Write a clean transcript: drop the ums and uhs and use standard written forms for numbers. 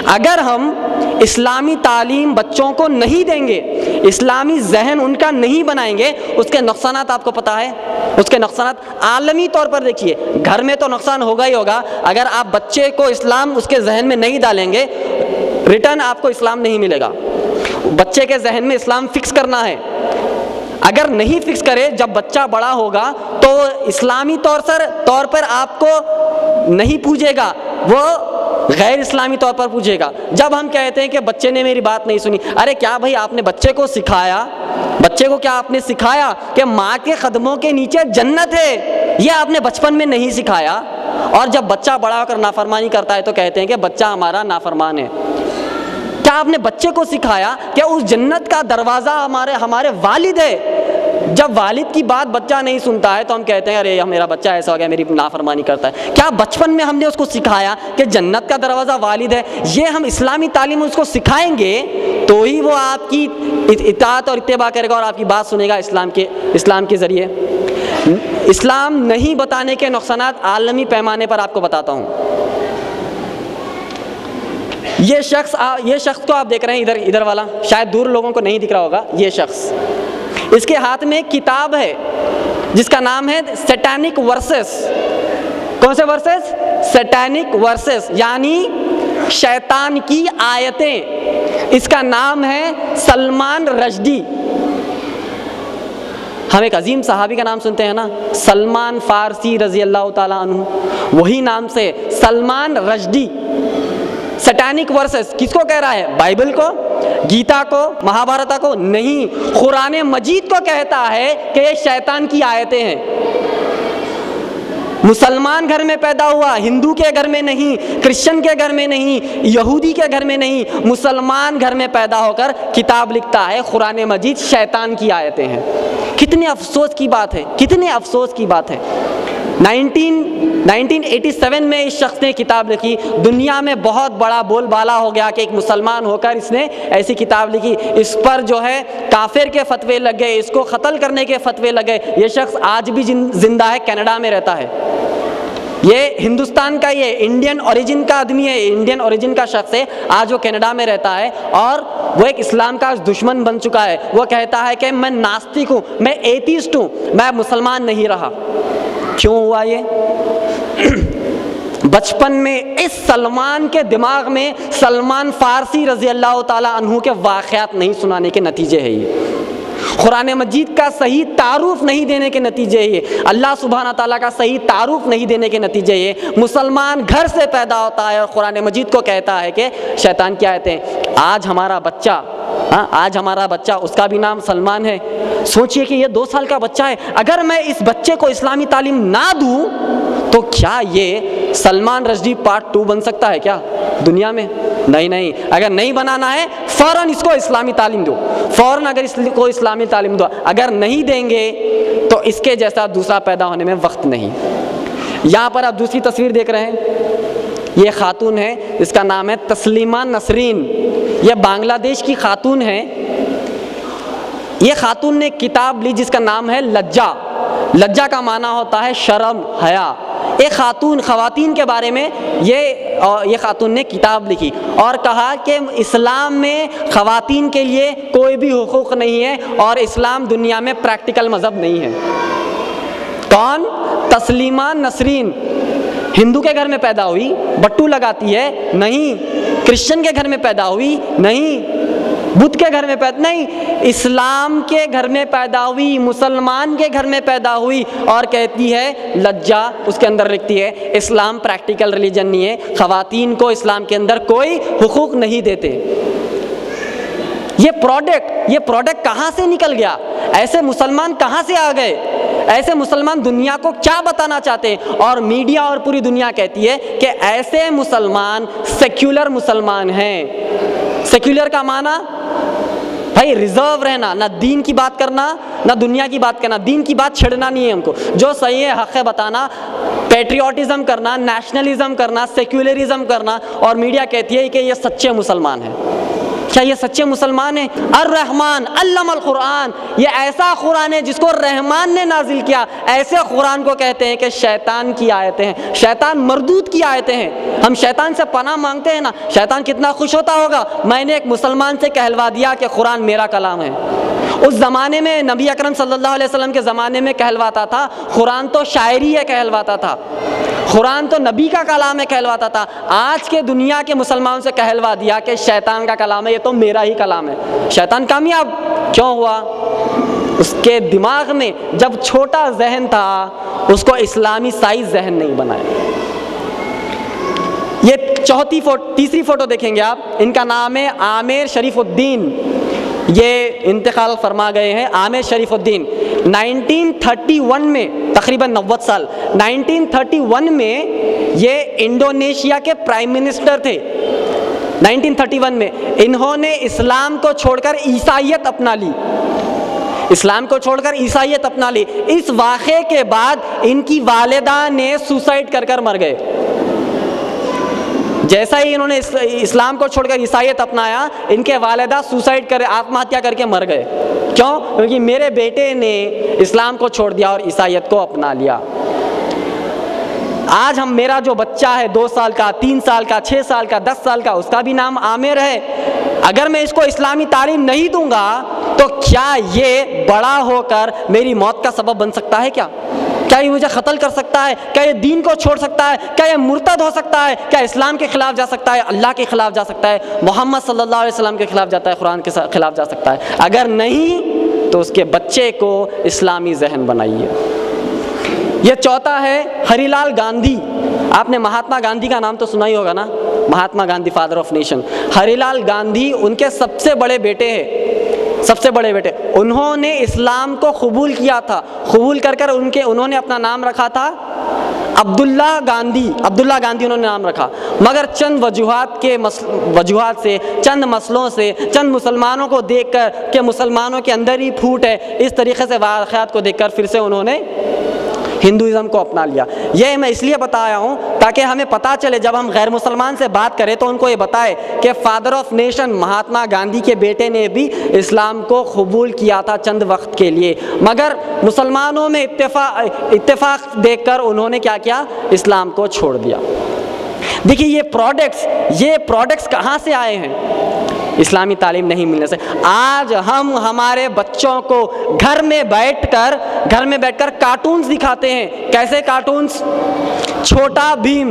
अगर हम इस्लामी तालीम बच्चों को नहीं देंगे, इस्लामी जहन उनका नहीं बनाएंगे, उसके नुकसानात आपको पता है। उसके नुकसानात आलमी तौर पर देखिए, घर में तो नुकसान होगा ही होगा। अगर आप बच्चे को इस्लाम उसके जहन में नहीं डालेंगे, रिटर्न आपको इस्लाम नहीं मिलेगा। बच्चे के जहन में इस्लाम फिक्स करना है। अगर नहीं फिक्स करे, जब बच्चा बड़ा होगा तो इस्लामी तौर पर आपको नहीं पूछेगा, वो गैर इस्लामी तौर पर पूछेगा। जब हम कहते हैं कि बच्चे ने मेरी बात नहीं सुनी, अरे क्या भाई आपने बच्चे को सिखाया, बच्चे को क्या आपने सिखाया कि माँ के कदमों के नीचे जन्नत है? ये आपने बचपन में नहीं सिखाया। और जब बच्चा बड़ा होकर नाफरमानी करता है तो कहते हैं कि बच्चा हमारा नाफरमान है। क्या आपने बच्चे को सिखाया कि उस जन्नत का दरवाज़ा हमारे वालिद है? जब वालिद की बात बच्चा नहीं सुनता है तो हम कहते हैं अरे मेरा बच्चा ऐसा हो गया, मेरी नाफरमानी करता है। क्या बचपन में हमने उसको सिखाया कि जन्नत का दरवाज़ा वालिद है? ये हम इस्लामी तालीम उसको सिखाएंगे तो ही वो आपकी इताअत और इत्तिबा करेगा और आपकी बात सुनेगा इस्लाम के ज़रिए। इस्लाम नहीं बताने के नुकसानात आलमी पैमाने पर आपको बताता हूँ। ये शख्स को आप देख रहे हैं, इधर वाला, शायद दूर लोगों को नहीं दिख रहा होगा। ये शख्स, इसके हाथ में एक किताब है जिसका नाम है सैटानिक वर्सेस। कौन से वर्सेस? सैटानिक वर्सेस, यानी शैतान की आयतें। इसका नाम है सलमान रश्दी। हम एक अजीम सहाबी का नाम सुनते हैं ना, सलमान फारसी रजी अल्लाह ताला अन्हु, वही नाम से सलमान रश्दी। सैटानिक वर्सेस किसको कह रहा है? बाइबल को, गीता को, महाभारत को नहीं, कुरान मजीद को कहता है कि ये शैतान की आयतें हैं। मुसलमान घर में पैदा हुआ, हिंदू के घर में नहीं, क्रिश्चियन के घर में नहीं, यहूदी के घर में नहीं, मुसलमान घर में पैदा होकर किताब लिखता है कुरान मजीद शैतान की आयतें हैं। कितने अफसोस की बात है, कितने अफसोस की बात है। 1987 में इस शख्स ने किताब लिखी। दुनिया में बहुत बड़ा बोलबाला हो गया कि एक मुसलमान होकर इसने ऐसी किताब लिखी। इस पर जो है काफिर के फतवे लग गए, इसको कत्ल करने के फतवे लग गए। ये शख्स आज भी जिंदा है, कनाडा में रहता है। ये हिंदुस्तान का, ये इंडियन ओरिजिन का आदमी है, इंडियन ओरिजिन का शख्स है। आज वो कनाडा में रहता है और वो एक इस्लाम का दुश्मन बन चुका है। वो कहता है कि मैं नास्तिक हूँ, मैं एथिस्ट हूँ, मैं मुसलमान नहीं रहा। क्यों हुआ ये? बचपन में इस सलमान के दिमाग में सलमान फारसी रजी अल्लाह ताला अन्हु के वाक़यात नहीं सुनाने के नतीजे है ये। कुरान मजीद का सही तारुफ नहीं देने के नतीजे ये, अल्लाह सुब्हाना ताला का सही तारुफ नहीं देने के नतीजे ये। मुसलमान घर से पैदा होता है और कुरान मजीद को कहता है कि शैतान की आयतें। आज हमारा बच्चा, उसका भी नाम सलमान है। सोचिए कि ये 2 साल का बच्चा है। अगर मैं इस बच्चे को इस्लामी तालीम ना दूं तो क्या ये सलमान रश्दी पार्ट 2 बन सकता है क्या दुनिया में? नहीं। अगर नहीं बनाना है फ़ौरन इसको इस्लामी तालीम दो, फ़ौरन अगर इसको इस्लामी तालीम दो। अगर नहीं देंगे तो इसके जैसा दूसरा पैदा होने में वक्त नहीं। यहाँ पर आप दूसरी तस्वीर देख रहे हैं। ये खातून है, इसका नाम है तस्लीमा नसरीन। ये बांग्लादेश की खातून है। ये खातून ने किताब ली जिसका नाम है लज्जा। लज्जा का माना होता है शर्म, हया। एक खवातीन के बारे में ये खातून ने किताब लिखी और कहा कि इस्लाम में खवातीन के लिए कोई भी हुकूक नहीं है और इस्लाम दुनिया में प्रैक्टिकल मज़हब नहीं है। कौन? तस्लीमा नसरीन। हिंदू के घर में पैदा हुई, बट्टू लगाती है? नहीं। क्रिश्चियन के घर में पैदा हुई? नहीं। बुद्ध के घर में पैदा नहीं, इस्लाम के घर में पैदा हुई, मुसलमान के घर में पैदा हुई और कहती है लज्जा, उसके अंदर लिखती है इस्लाम प्रैक्टिकल रिलीजन नहीं है, खवातीन को इस्लाम के अंदर कोई हुकूक नहीं देते। ये प्रोडक्ट कहाँ से निकल गया? ऐसे मुसलमान कहाँ से आ गए? ऐसे मुसलमान दुनिया को क्या बताना चाहते हैं? और मीडिया और पूरी दुनिया कहती है कि ऐसे मुसलमान सेक्युलर मुसलमान हैं। सेक्युलर का माना भाई रिजर्व रहना, ना दीन की बात करना ना दुनिया की बात करना। दीन की बात छेड़ना नहीं है हमको, जो सही है हक है बताना, पेट्रियाटिज्म करना, नेशनलिज्म करना, सेक्युलरिज्म करना। और मीडिया कहती है कि ये सच्चे मुसलमान हैं। क्या ये सच्चे मुसलमान हैं? अर्रहमान अल्लमल कुरान, ये ऐसा कुरान है जिसको रहमान ने नाजिल किया। ऐसे कुरान को कहते हैं कि शैतान की आयतें हैं, शैतान मरदूद की आयतें हैं। हम शैतान से पनाह मांगते हैं ना, शैतान कितना खुश होता होगा, मैंने एक मुसलमान से कहलवा दिया कि कुरान मेरा कलाम है। उस ज़माने में नबी अकरम सल्लल्लाहु अलैहि वसल्लम के ज़माने में कहलवाता था कुरान तो शायरी है, कहलवाता था कुरान तो नबी का कलाम है, कहलवाता था। आज के दुनिया के मुसलमानों से कहलवा दिया कि शैतान का कलाम है, ये तो मेरा ही कलाम है। शैतान कामयाब क्यों हुआ? उसके दिमाग में जब छोटा जहन था उसको इस्लामी साइज जहन नहीं बनाया। ये तीसरी फोटो देखेंगे आप, इनका नाम है आमिर शरीफुद्दीन, ये इंतकाल फरमा गए हैं। आमिर शरीफुद्दीन 1931 में, तकरीबन 90 साल, 1931 में ये इंडोनेशिया के प्राइम मिनिस्टर थे। 1931 में इन्होंने इस्लाम को छोड़कर ईसाईयत अपना ली, इस्लाम को छोड़कर ईसाईयत अपना ली। इस वाक़े के बाद इनकी वालिदा ने सुसाइड कर मर गए। जैसा ही इन्होंने इस्लाम को छोड़कर ईसाईयत अपनाया, इनके वालिदा सुसाइड कर, आत्महत्या करके मर गए। क्यों? क्योंकि मेरे बेटे ने इस्लाम को छोड़ दिया और ईसाईयत को अपना लिया। आज मेरा जो बच्चा है 2 साल का, 3 साल का, 6 साल का, 10 साल का, उसका भी नाम आमिर है। अगर मैं इसको इस्लामी तालीम नहीं दूंगा तो क्या ये बड़ा होकर मेरी मौत का सबब बन सकता है? क्या ये मुझे कत्ल कर सकता है? क्या ये दीन को छोड़ सकता है? क्या ये मुर्तद हो सकता है? क्या इस्लाम के खिलाफ जा सकता है? अल्लाह के खिलाफ जा सकता है? मोहम्मद सल्लल्लाहु अलैहि वसल्लम के खिलाफ जाता है? कुरान के खिलाफ जा सकता है? अगर नहीं तो उसके बच्चे को इस्लामी जहन बनाइए। ये चौथा है हरिलाल गांधी। आपने महात्मा गांधी का नाम तो सुना ही होगा ना, Mahatma Gandhi father of nation. Harilal Gandhi उनके सबसे बड़े बेटे हैं, सबसे बड़े बेटे। उन्होंने इस्लाम को कबूल किया था, कबूल कर उन्होंने अपना नाम रखा था अब्दुल्ला गांधी। अब्दुल्ला गांधी उन्होंने नाम रखा, मगर चंद वजूहात से, चंद मसलों से, चंद मुसलमानों को देखकर कि मुसलमानों के अंदर ही फूट है, इस तरीके से वाक़यात को देखकर फिर से उन्होंने हिंदुइज़्म को अपना लिया। ये मैं इसलिए बताया हूँ ताकि हमें पता चले, जब हम गैर मुसलमान से बात करें तो उनको ये बताए कि father of nation Mahatma Gandhi के बेटे ने भी इस्लाम को कबूल किया था चंद वक्त के लिए, मगर मुसलमानों में इत्तेफाक देखकर उन्होंने क्या किया? इस्लाम को छोड़ दिया। देखिए ये प्रोडक्ट्स कहाँ से आए हैं? इस्लामी तालीम नहीं मिलने से। आज हम हमारे बच्चों को घर में बैठकर कार्टून्स दिखाते हैं। कैसे कार्टून्स? छोटा भीम,